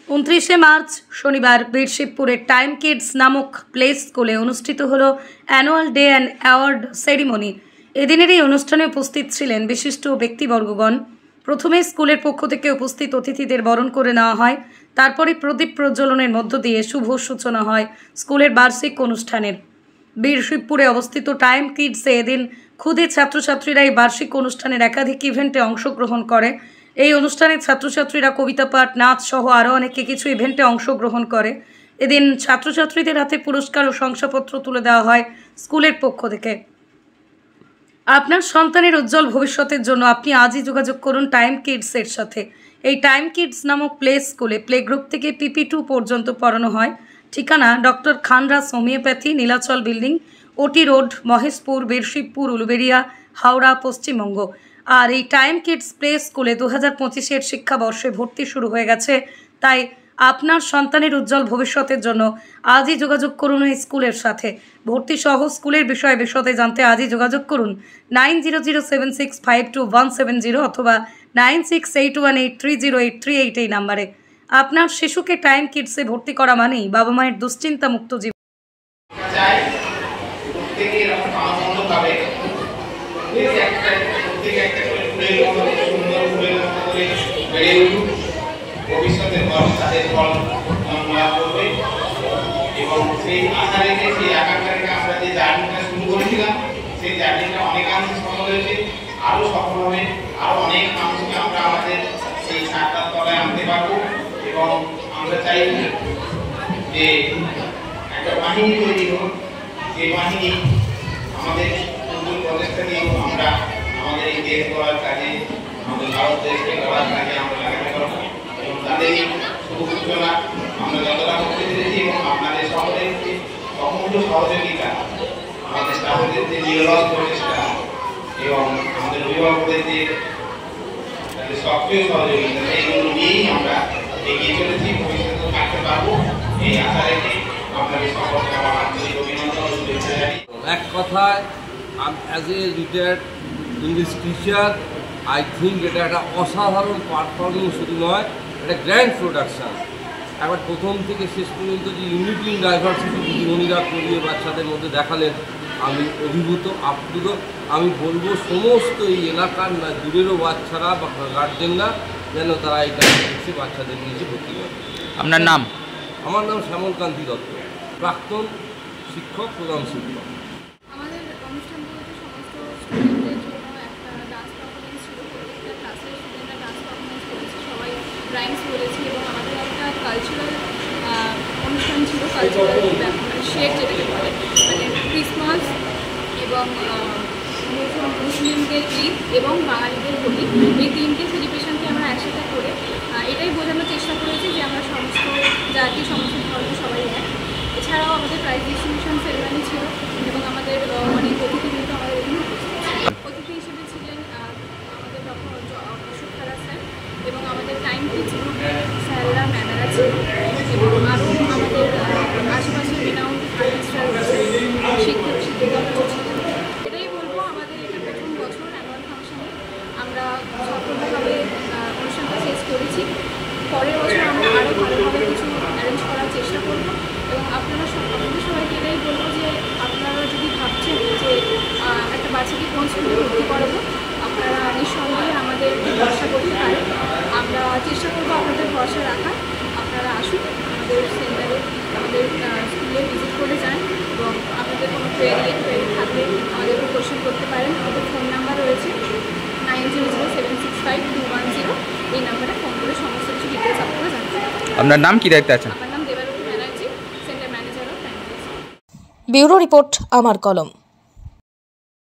29 March শনিবার বীরশিবপুরের time Kids নামক play স্কুলে অনুষ্ঠিত হলো annual day and award ceremony. এদিনের এই অনুষ্ঠানে উপস্থিত ছিলেন বিশিষ্ট ব্যক্তিবর্গগণ। প্রথমে স্কুলের পক্ষ থেকে উপস্থিত অতিথিদের বরণ করে নেওয়া হয়, তারপরে প্রদীপ প্রজ্বলনের মধ্য দিয়ে শুভ সূচনা হয় স্কুলের বার্ষিক অনুষ্ঠানের। বীরশিবপুরে অবস্থিত টাইম কিডসে এদিন ক্ষুদে ছাত্রছাত্রীরা এই বার্ষিক অনুষ্ঠানের একাধিক ইভেন্টে অংশগ্রহণ করে। এই অনুষ্ঠানে ছাত্রছাত্রীরা কবিতা পাঠ, নাচ সহ আরও অনেকে কিছু ইভেন্টে অংশগ্রহণ করে। এদিন ছাত্রছাত্রীদের হাতে পুরস্কার ও শংসাপত্র তুলে দেওয়া হয় স্কুলের পক্ষ থেকে। আপনার সন্তানের উজ্জ্বল ভবিষ্যতের জন্য আপনি আজই যোগাযোগ করুন টাইম কিডসের সাথে। এই টাইম কিডস নামক প্লে স্কুলে প্লে গ্রুপ থেকে PP2 পর্যন্ত পড়ানো হয়। ঠিকানা doctor Khanraj homeopathy, Nilachal building, OT road, Maheshpur, Birshibpur, Uluberia, Howrah, Paschimbanga. আর এই টাইম কিডস প্লে স্কুলে 2025-এর শিক্ষাবর্ষে ভর্তি শুরু হয়ে গেছে। তাই আপনার সন্তানের উজ্জ্বল ভবিষ্যতের জন্য আজই যোগাযোগ করুন এই স্কুলের সাথে। ভর্তি সহ স্কুলের বিষয়ে বিশদে জানতে আজই যোগাযোগ করুন 9007652170 অথবা 9681830838 এই নাম্বারে। আপনার শিশুকে টাইম কিডসে ভর্তি করা মানেই বাবা মায়ের দুশ্চিন্তা মুক্ত জীবন। ভবিষ্যতের পর তাদের ফল লাভ করবে এবং সেই আশা রেখে সেই আকাঙ্ক্ষা রেখে আমরা যে জার্নিটা শুরু করেছিলাম সেই জার্নিটা অনেকাংশে সফল হয়েছে, আরও সফল হবে। আরও অনেক মানুষকে আমরা আমাদের সেই ছাতার তলায় আনতে পারবো এবং আমরা চাই যে একটা বাহিনী তৈরি হোক, যে বাহিনী আমাদের সুন্দর প্রচেষ্টা নিয়েও আমরা আমাদের এই দেশ গড়ার কাজে, আমাদের ভারত দেশকে গড়ার কাজে আমরা লাগাতে পারবো। এবং তাদের শুভ সূচনা আমরা যতটা করতে পেরেছি এবং আপনাদের সকলের যে অমূল্য সহযোগিতা, আমাদের স্টাফদের যে নিরলস প্রচেষ্টা এবং আমাদের অভিভাবকদের যে সক্রিয় সহযোগিতা, এইগুলো নিয়েই আমরা এগিয়ে চলেছি, ভবিষ্যতে থাকতে পারবো এই আশা রেখে আপনাদের সকলকে আমার আন্তরিক অভিনন্দন ও শুভেচ্ছা জানাই। এক কথায় as a retired English teacher I think এটা একটা অসাধারণ পারফরমেন্স শুধু নয়, একটা গ্র্যান্ড প্রোডাকশান। একবার প্রথম থেকে শেষ পর্যন্ত যে ইউনিটি ইন ডাইভার্সিটি দিদিমণিরা করিয়ে বাচ্চাদের মধ্যে দেখালেন, আমি অভিভূত, আপ্লুত। আমি বলবো সমস্ত এই এলাকার না দূরেরও বাচ্চারা বা গার্জেনরা যেন তারা এটা দেখছে বাচ্চাদের নিয়ে ভর্তি করে। আপনার নাম? আমার নাম শ্যামলকান্তি দত্ত, প্রাক্তন শিক্ষক, প্রধান শিক্ষক। আমাদের অনুষ্ঠানগুলোতে সমস্ত স্টুডেন্টদের জন্য একটা ডান্স পারফরমেন্স ছিল। প্রত্যেকটা ক্লাসের স্টুডেন্টরা ডান্স পারফরমেন্স করেছে, সবাই রাইমস বলেছে এবং আমাদের একটা কালচারাল অনুষ্ঠান ছিল। কালচারাল শেড যেটাকে বলে, মানে ক্রিসমাস এবং মুসলিমদের ঈদ এবং বাঙালিদের হোলি, এই তিনটে সেলিব্রেশনকে আমরা একসাথে করে এটাই বোঝানোর চেষ্টা করেছি যে আমরা সমস্ত জাতি, সমস্ত ধর্ম সবাই এক। এছাড়াও আমাদের প্রাইজ ডিস্ট্রিবিউশন সেরেমনি ছিল এবং আমাদের অনেক অতিথিবৃন্দ আমাদের এখানে অতিথি হিসেবে ছিলেন আমাদের ডক্টর অশোক খাড়া স্যার এবং আমাদের টাইম কিডস গ্রুপের স্যাররা, ম্যামেরা ছিলেন এবং আরও আমাদের আশেপাশের রিনাউন্ড আর্টিস্টরা রয়েছেন, শিক্ষক শিক্ষিকারা ছিলেন। এটাই বলবো, আমাদের এটা প্রথম বছর অ্যানুয়াল ফাংশনে আমরা সফলভাবে অনুষ্ঠানটা শেষ করেছি। পরের বছর আমরা আরও ভালোভাবে কিছু অ্যারেঞ্জ করার চেষ্টা করব এবং আপনাদের সবাইকে এটাই বলবো যে আপনারা যদি ভাবছেন যে একটা বাচ্চাকে কোন স্কুলে ভর্তি করাবো, আপনারা নিঃসন্দেহে আমাদের ভরসা করতে পারেন। আমরা চেষ্টা করবো আপনাদের ভরসা রাখার। আপনারা আসুন আমাদের সেন্টারে, আমাদের স্কুলে ভিজিট করে যান এবং আপনাদের কোনো কোয়েরি থাকলে আমাদেরকে কোশ্চেন করতে পারেন। আমাদের ফোন নাম্বার রয়েছে 9007652110, এই নাম্বারে ফোন করে সমস্ত কিছু ডিটেলস আপনারা জানতে পারেন। আপনার নাম কি দায়িত্বে আছেন? আমার নাম Debarati Banerjee, centre manager of Time Kids. Bureau report, আমার কলম।